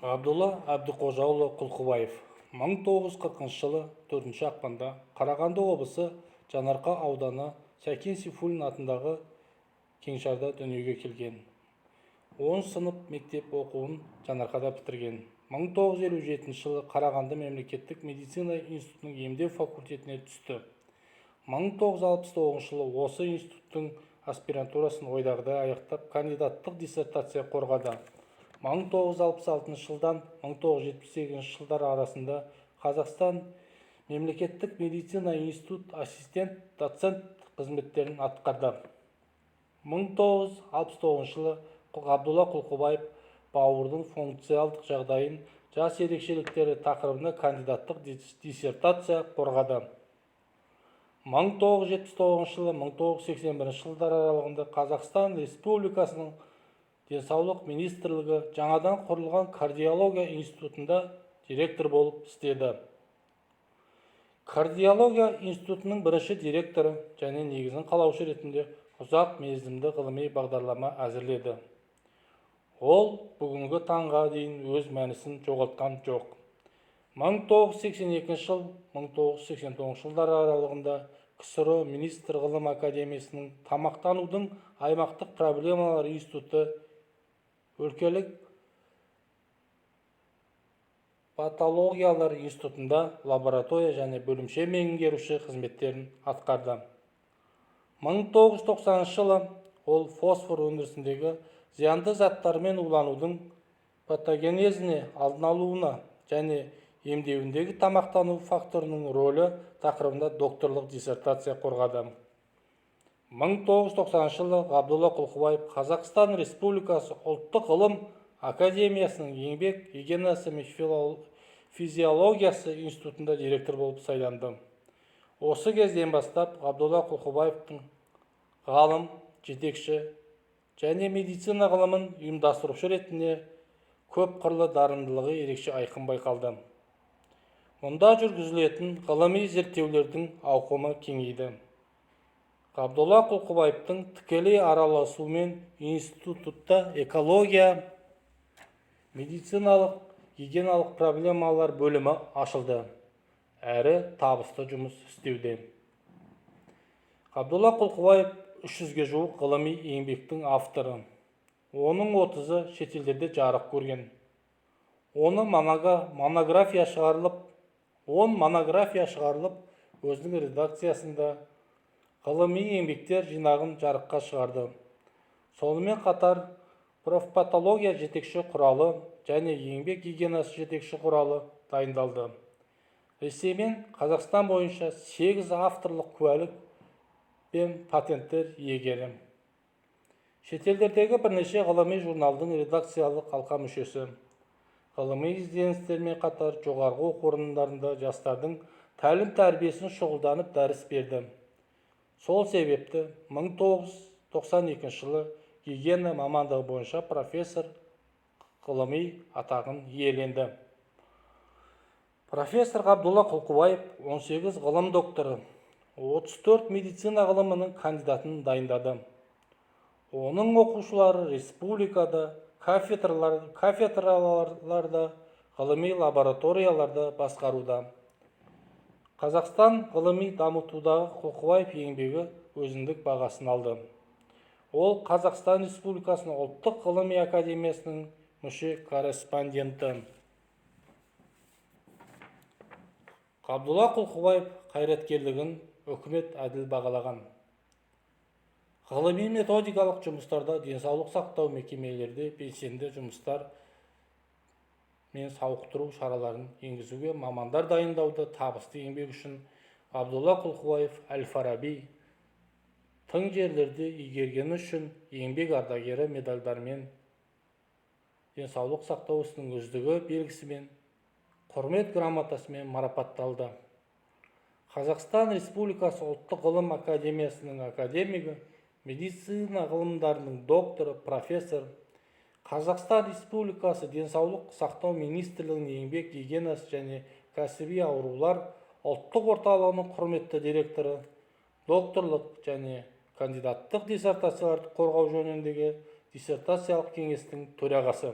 Абдулла Әбдіқожаұлы Құлқыбаев 1940 жылы 4 ақпанда Қарағанды облысы Жанарқа ауданы Сәкен Сейфуллин атындағы кеңшарда дүниеге келген. 10 сынып мектеп оқуын Жанарқада бітірген. 1957 жылы Қарағанды мемлекеттік медицина институтының емдеу факультетіне түсті. 1969 жылы осы институттың аспирантурасын ойдағыдай аяқтап кандидаттық диссертация қорғады. 1966 жылдан 1978 жылдар арасында Қазақстан мемлекеттік медицина институт ассистент-доцент қызметтерін атқарды. 1969 жылы Абдулла Құлқыбаев бауырдың функциялдық жағдайын жас ерекшеліктері тақырыбына кандидаттық диссертация қорғады. 1979 жылы 1981 жылдар аралығында Қазақстан Республикасының Денсаулық министрлігі жаңадан құрылған кардиология институтында директор болып істеді. Кардиология институтының бірінші директоры және негізін қалаушы ретінде ұзақ мерзімді ғылыми бағдарлама әзірледі. Ол бүгінгі таңға дейін өз мәнісін жоғалтқан жоқ. 1982 жыл 1989 жылдар аралығында КСР Министр ғылым академиясының тамақтанудың аймақтық проблемалар институты өлкелік патологиялар институтында лаборатория және бөлімше меңгеруші қызметтерін атқарды. 1990 жылы ол фосфор өндірісіндегі зиянды заттармен уланудың патогенезіне алдын алуына және емдеуіндегі тамақтану факторының рөлі тақырыбында докторлық диссертация қорғады. 1990 жылы Абдулла Құлқыбаев Қазақстан Республикасы ұлттық ғылым академиясының еңбек гигиенасы мен физиологиясы институтында директор болып сайланды. Осы кезден бастап Абдулла Құлқыбаевтың ғалым, жетекші және медицина ғылымын ұйымдастырушы ретінде көп қырлы дарындылығы ерекше айқын байқалды. Мұнда жүргізілетін ғылыми зерттеулердің ауқымы кеңейді. Абдулла Құлқыбаевтың тікелей араласуымен институтта экология, медициналық, гигиеналық проблемалар бөлімі ашылды, әрі табысты жұмыс істеуде. Абдулла Құлқыбаев 300-ге жуық ғылыми еңбектің авторы. Оның 30-ы шетелдерде жарық көрген. 10 монография шығарылып, өзінің редакциясында ғылыми еңбектер жинағын жарыққа шығарды. Сонымен қатар профпатология жетекші құралы және еңбек гигиенасы жетекші құралы дайындалды. Ресей мен Қазақстан бойынша 8 авторлық куәлік пен патенттер иегері. Шетелдердегі бірнеше ғылыми журналдың редакциялық алқа мүшесі. Ғылыми ізденістермен қатар жоғарғы оқу орындарында жастардың тәлім-тәрбиесін шұғылданып дәріс берді. Сол себепті 1992 жылы гигиена мамандығы бойынша профессор ғылыми атағын иеленді. Профессор Абдулла Құлқыбаев 18 ғылым докторы, 34 медицина ғылымының кандидатын дайындады. Оның оқушылары республикада, кафедраларда, ғылыми лабораторияларда басқаруда. Қазақстан ғылыми дамытудағы Құлқыбаев еңбегі өзіндік бағасын алды. Ол Қазақстан Республикасының ұлттық ғылыми академиясының мүше корреспонденті. Абдулла Құлқыбаев қайраткерлігін үкімет әділ бағалаған. Ғылыми методикалық жұмыстарда денсаулық сақтау мекемелерде белсенді жұмыстар мен сауықтыру шараларын енгізуге мамандар дайындауда табысты еңбек үшін Абдулла Құлқыбаев Әл-Фараби тың жерлерде игергені үшін еңбек ардагері медальдармен, денсаулық сақтау ісінің үздігі белгісімен, құрмет грамотасымен марапатталды. Қазақстан Республикасы ұлттық ғылым академиясының академигі, медицина ғылымдарының докторы, профессор, Қазақстан Республикасы денсаулық сақтау министрлігінің еңбек гигиенасы және кәсіби аурулар ұлттық орталығының құрметті директоры, докторлық және кандидаттық диссертацияларды қорғау жөніндегі диссертациялық кеңестің төрағасы.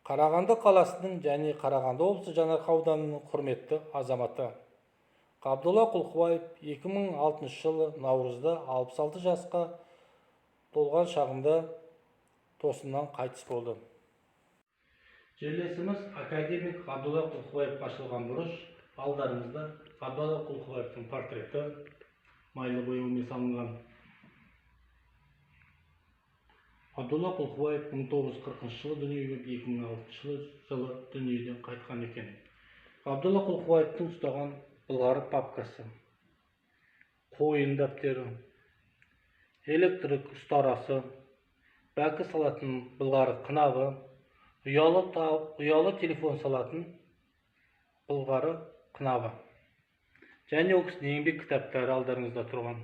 Қарағанды қаласының және Қарағанды облысы Жаңаарқа ауданының құрметті азаматы. Ғабдолла Құлқыбаев 2006 жылы наурызда 66 жасқа толған шағында тосыннан қайтыс болды. Жерлесіміз академик Ғабдолла Құлқыбаев ашылған бұрыш алдарыңызда Ғабдолла Құлқыбаевтың портреті майлы бояумен салынған. Ғабдолла Құлқыбаев 1940 жылы дүниеге, 2006 жылы дүниеден қайтқан екен. Ғабдолла Құлқыбаевтың ұстаған былғары папкасы, қойын дәптері, электрик ұстарасы, бәкі салатын былғары қынабы, ұялы телефон салатын былғары қынабы және ол кісінің еңбек кітаптары алдарыңызда тұрған.